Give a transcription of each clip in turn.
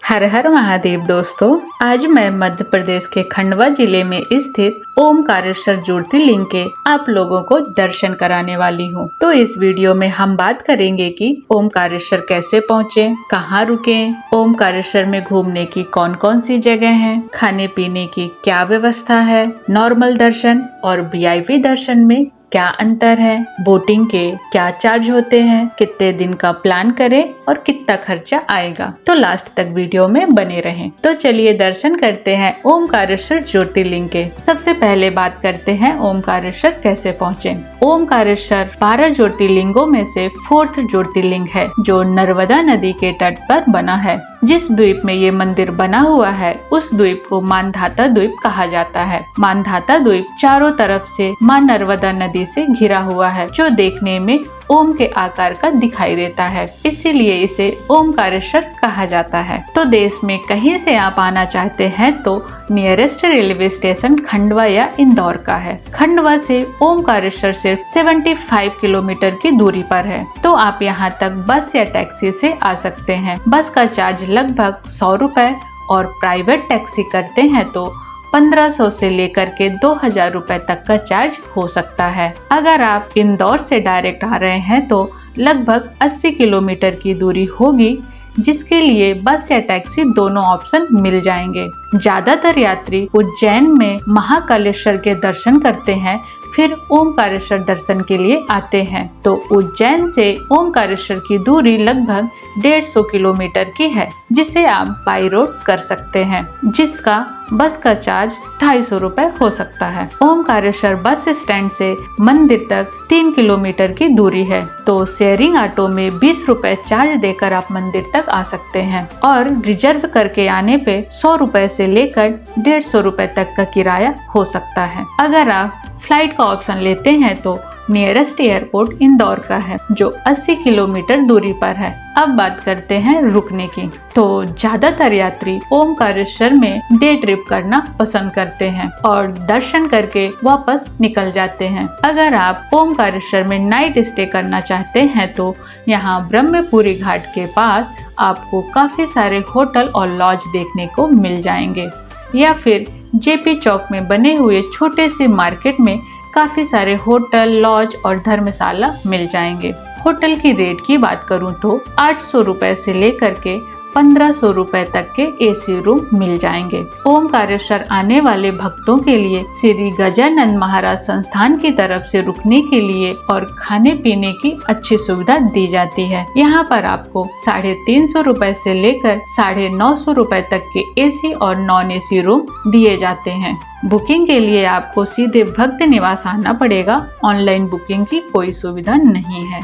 हर हर महादेव दोस्तों, आज मैं मध्य प्रदेश के खंडवा जिले में स्थित ओमकारेश्वर ज्योतिर्लिंग के आप लोगों को दर्शन कराने वाली हूँ। तो इस वीडियो में हम बात करेंगे कि ओमकारेश्वर कैसे पहुँचे, कहाँ रुके, ओमकारेश्वर में घूमने की कौन कौन सी जगह है, खाने पीने की क्या व्यवस्था है, नॉर्मल दर्शन और वीआईपी दर्शन में क्या अंतर है, बोटिंग के क्या चार्ज होते हैं, कितने दिन का प्लान करें और कितना खर्चा आएगा। तो लास्ट तक वीडियो में बने रहें। तो चलिए दर्शन करते हैं ओमकारेश्वर ज्योतिर्लिंग के। सबसे पहले बात करते हैं ओमकारेश्वर कैसे पहुँचे। ओमकारेश्वर 12 ज्योतिर्लिंगों में से 4th ज्योतिर्लिंग है, जो नर्मदा नदी के तट पर बना है। जिस द्वीप में ये मंदिर बना हुआ है उस द्वीप को मानधाता द्वीप कहा जाता है। मानधाता द्वीप चारों तरफ से मां नर्मदा नदी से घिरा हुआ है, जो देखने में ओम के आकार का दिखाई देता है, इसीलिए इसे ओमकारेश्वर कहा जाता है। तो देश में कहीं से आप आना चाहते हैं तो नियरेस्ट रेलवे स्टेशन खंडवा या इंदौर का है। खंडवा से ओमकारेश्वर सिर्फ 75 किलोमीटर की दूरी पर है। तो आप यहाँ तक बस या टैक्सी से आ सकते हैं। बस का चार्ज लगभग 100 रुपए और प्राइवेट टैक्सी करते हैं तो 1500 से लेकर के 2000 रुपए तक का चार्ज हो सकता है। अगर आप इंदौर से डायरेक्ट आ रहे हैं तो लगभग 80 किलोमीटर की दूरी होगी, जिसके लिए बस या टैक्सी दोनों ऑप्शन मिल जाएंगे। ज्यादातर यात्री उज्जैन में महाकालेश्वर के दर्शन करते हैं, फिर ओमकारेश्वर दर्शन के लिए आते हैं। तो उज्जैन से ओमकारेश्वर की दूरी लगभग 150 किलोमीटर की है, जिसे आप बाई रोड कर सकते हैं, जिसका बस का चार्ज 250 रुपए हो सकता है। ओमकारेश्वर बस स्टैंड से मंदिर तक 3 किलोमीटर की दूरी है, तो शेयरिंग ऑटो में 20 रुपए चार्ज देकर आप मंदिर तक आ सकते हैं और रिजर्व करके आने पे 100 रुपए से लेकर 150 रुपए तक का किराया हो सकता है। अगर आप फ्लाइट का ऑप्शन लेते हैं तो नियरेस्ट एयरपोर्ट इंदौर का है, जो 80 किलोमीटर दूरी पर है। अब बात करते हैं रुकने की। तो ज्यादातर यात्री ओमकारेश्वर में डे ट्रिप करना पसंद करते हैं और दर्शन करके वापस निकल जाते हैं। अगर आप ओमकारेश्वर में नाइट स्टे करना चाहते हैं तो यहाँ ब्रह्मपुरी घाट के पास आपको काफी सारे होटल और लॉज देखने को मिल जाएंगे, या फिर जेपी चौक में बने हुए छोटे से मार्केट में काफी सारे होटल, लॉज और धर्मशाला मिल जाएंगे। होटल की रेट की बात करूं तो 800 रुपए से लेकर के 1500 रुपए तक के एसी रूम मिल जाएंगे। ओमकारेश्वर आने वाले भक्तों के लिए श्री गजानन महाराज संस्थान की तरफ से रुकने के लिए और खाने पीने की अच्छी सुविधा दी जाती है। यहाँ पर आपको 350 रुपए से लेकर 950 रुपए तक के एसी और नॉन एसी रूम दिए जाते हैं। बुकिंग के लिए आपको सीधे भक्त निवास आना पड़ेगा। ऑनलाइन बुकिंग की कोई सुविधा नहीं है।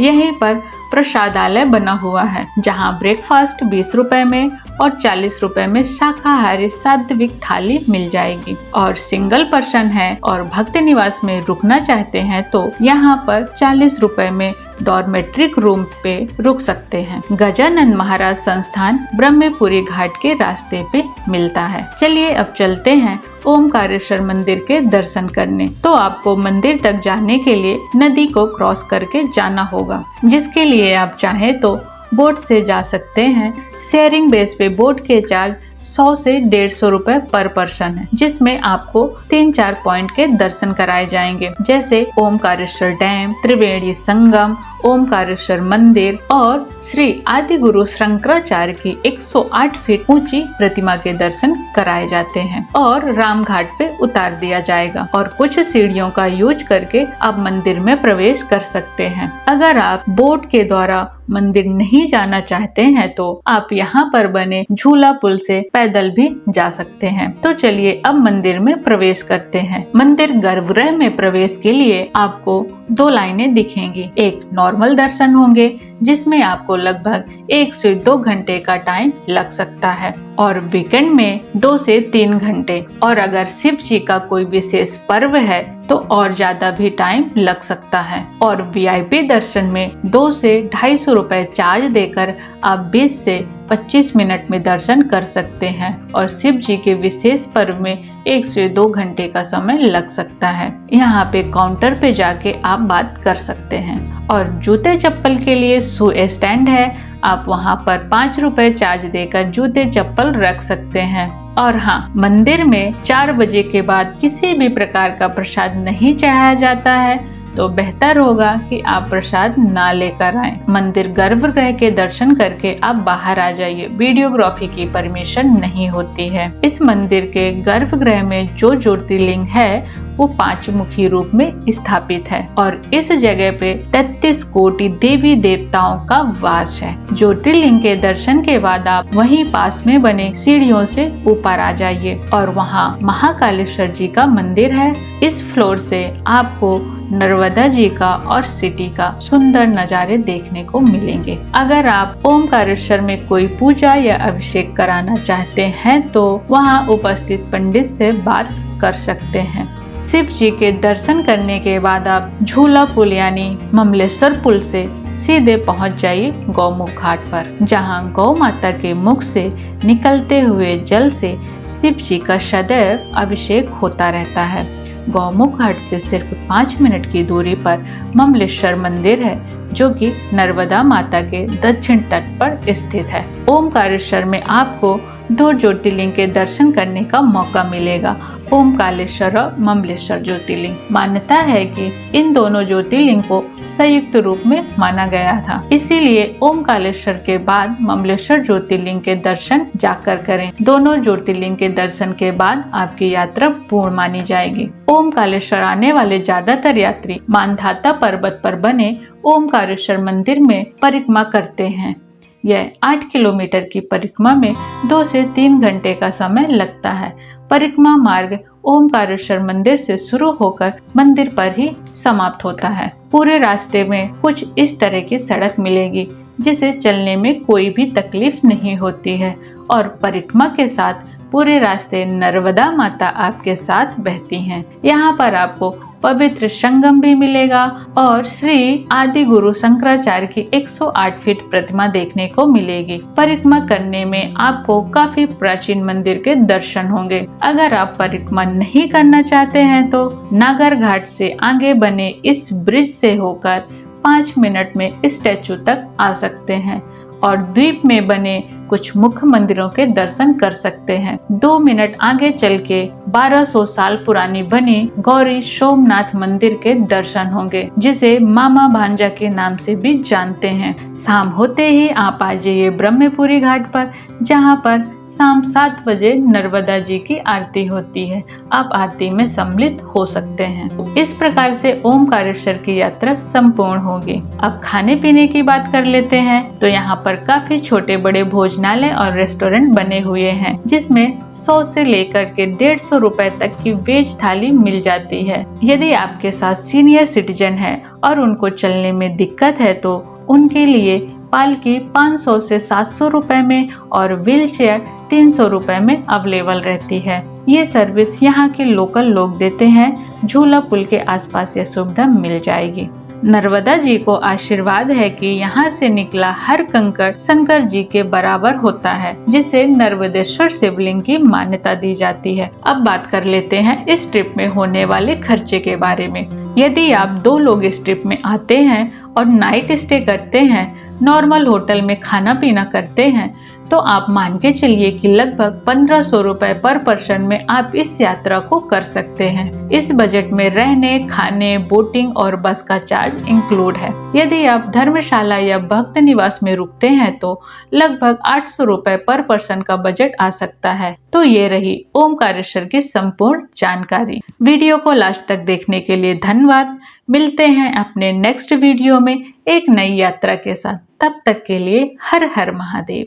यहीं पर प्रसादालय बना हुआ है, जहां ब्रेकफास्ट 20 रुपए में और 40 रुपए में शाकाहारी सात्विक थाली मिल जाएगी। और सिंगल पर्सन है और भक्त निवास में रुकना चाहते हैं तो यहाँ पर 40 रुपए में डॉर्मेट्रिक रूम पे रुक सकते हैं। गजानन महाराज संस्थान ब्रह्मपुरी घाट के रास्ते पे मिलता है। चलिए अब चलते हैं ओमकारेश्वर मंदिर के दर्शन करने। तो आपको मंदिर तक जाने के लिए नदी को क्रॉस करके जाना होगा, जिसके लिए आप चाहें तो बोट से जा सकते हैं। शेयरिंग बेस पे बोट के चार्ज 100 से 150 रुपए पर पर्सन है, जिसमें आपको 3-4 पॉइंट के दर्शन कराए जाएंगे, जैसे ओमकारेश्वर डैम, त्रिवेणी संगम, ओमकारेश्वर मंदिर और श्री आदि गुरु शंकराचार्य की 108 फीट ऊंची प्रतिमा के दर्शन कराए जाते हैं और राम घाट पे उतार दिया जाएगा और कुछ सीढ़ियों का यूज करके आप मंदिर में प्रवेश कर सकते हैं। अगर आप बोट के द्वारा मंदिर नहीं जाना चाहते हैं तो आप यहाँ पर बने झूला पुल से पैदल भी जा सकते हैं। तो चलिए अब मंदिर में प्रवेश करते हैं। मंदिर गर्भगृह में प्रवेश के लिए आपको 2 लाइनें दिखेंगी। एक नॉर्मल दर्शन होंगे, जिसमें आपको लगभग 1 से 2 घंटे का टाइम लग सकता है, और वीकेंड में 2 से 3 घंटे, और अगर शिव जी का कोई विशेष पर्व है तो और ज्यादा भी टाइम लग सकता है। और वीआईपी दर्शन में 2 से 250 रुपए चार्ज देकर आप 20 से 25 मिनट में दर्शन कर सकते हैं, और शिव जी के विशेष पर्व में 1 से 2 घंटे का समय लग सकता है। यहाँ पे काउंटर पे जाके आप बात कर सकते हैं। और जूते चप्पल के लिए शू स्टैंड है। आप वहां पर 5 रुपए चार्ज देकर जूते चप्पल रख सकते हैं। और हाँ, मंदिर में 4 बजे के बाद किसी भी प्रकार का प्रसाद नहीं चढ़ाया जाता है, तो बेहतर होगा कि आप प्रसाद ना लेकर आएं। मंदिर गर्भगृह के दर्शन करके आप बाहर आ जाइए, वीडियोग्राफी की परमिशन नहीं होती है। इस मंदिर के गर्भगृह में जो ज्योतिर्लिंग है वो 5 मुखी रूप में स्थापित है और इस जगह पे 33 कोटि देवी देवताओं का वास है। ज्योतिर्लिंग के दर्शन के बाद आप वहीं पास में बने सीढ़ियों से ऊपर आ जाइए और वहाँ महाकालेश्वर जी का मंदिर है। इस फ्लोर से आपको नर्मदा जी का और सिटी का सुंदर नज़ारे देखने को मिलेंगे। अगर आप ओमकारेश्वर में कोई पूजा या अभिषेक कराना चाहते हैं तो वहाँ उपस्थित पंडित से बात कर सकते हैं। शिव जी के दर्शन करने के बाद आप झूला पुल यानी ममलेश्वर पुल से सीधे पहुंच जाइए गौमुख घाट पर, जहां गौ माता के मुख से निकलते हुए जल से शिव जी का सदैव अभिषेक होता रहता है। गौमुख घाट से सिर्फ 5 मिनट की दूरी पर ममलेश्वर मंदिर है, जो कि नर्मदा माता के दक्षिण तट पर स्थित है। ओमकारेश्वर में आपको 2 ज्योतिर्लिंग के दर्शन करने का मौका मिलेगा, ओमकारेश्वर और ममलेश्वर ज्योतिर्लिंग। मान्यता है कि इन दोनों ज्योतिर्लिंग को संयुक्त रूप में माना गया था, इसीलिए ओमकारेश्वर के बाद ममलेश्वर ज्योतिर्लिंग के दर्शन जाकर करें। दोनों ज्योतिर्लिंग के दर्शन के बाद आपकी यात्रा पूर्ण मानी जाएगी। ओमकारेश्वर आने वाले ज्यादातर यात्री मानधाता पर्वत पर बने ओमकारेश्वर मंदिर में परिक्रमा करते हैं। यह 8 किलोमीटर की परिक्रमा में 2 से 3 घंटे का समय लगता है। परिक्रमा मार्ग ओमकारेश्वर मंदिर से शुरू होकर मंदिर पर ही समाप्त होता है। पूरे रास्ते में कुछ इस तरह की सड़क मिलेगी जिसे चलने में कोई भी तकलीफ नहीं होती है और परिक्रमा के साथ पूरे रास्ते नर्मदा माता आपके साथ बहती हैं। यहाँ पर आपको पवित्र संगम भी मिलेगा और श्री आदि गुरु शंकराचार्य की 108 फीट प्रतिमा देखने को मिलेगी। परिक्रमा करने में आपको काफी प्राचीन मंदिर के दर्शन होंगे। अगर आप परिक्रमा नहीं करना चाहते हैं तो नागर घाट से आगे बने इस ब्रिज से होकर 5 मिनट में स्टैचू तक आ सकते हैं और द्वीप में बने कुछ मुख्य मंदिरों के दर्शन कर सकते हैं। 2 मिनट आगे चल के 1200 साल पुरानी बनी गौरी सोमनाथ मंदिर के दर्शन होंगे, जिसे मामा भांजा के नाम से भी जानते हैं। शाम होते ही आप आ जाइए ब्रह्मपुरी घाट पर, जहां पर शाम 7 बजे नर्मदा जी की आरती होती है। आप आरती में सम्मिलित हो सकते हैं। इस प्रकार से ओमकारेश्वर की यात्रा संपूर्ण होगी। अब खाने पीने की बात कर लेते हैं तो यहाँ पर काफी छोटे बड़े भोजनालय और रेस्टोरेंट बने हुए हैं, जिसमें 100 से लेकर के 150 रुपए तक की वेज थाली मिल जाती है। यदि आपके साथ सीनियर सिटीजन है और उनको चलने में दिक्कत है तो उनके लिए पालकी 500 से 700 रुपए में और व्हील चेयर 300 रुपए में अवेलेबल रहती है। ये सर्विस यहाँ के लोकल लोग देते हैं। झूला पुल के आसपास यह सुविधा मिल जाएगी। नर्मदा जी को आशीर्वाद है कि यहाँ से निकला हर कंकड़ शंकर जी के बराबर होता है, जिसे नर्मदेश्वर शिवलिंग की मान्यता दी जाती है। अब बात कर लेते हैं इस ट्रिप में होने वाले खर्चे के बारे में। यदि आप 2 लोग इस ट्रिप में आते हैं और नाइट स्टे करते हैं, नॉर्मल होटल में खाना पीना करते हैं, तो आप मान के चलिए कि लगभग 1500 रुपए पर पर्सन में आप इस यात्रा को कर सकते हैं। इस बजट में रहने, खाने, बोटिंग और बस का चार्ज इंक्लूड है। यदि आप धर्मशाला या भक्त निवास में रुकते हैं तो लगभग 800 रुपए पर पर्सन का बजट आ सकता है। तो ये रही ओमकारेश्वर की संपूर्ण जानकारी। वीडियो को लास्ट तक देखने के लिए धन्यवाद। मिलते हैं अपने नेक्स्ट वीडियो में एक नई यात्रा के साथ। तब तक के लिए हर हर महादेव।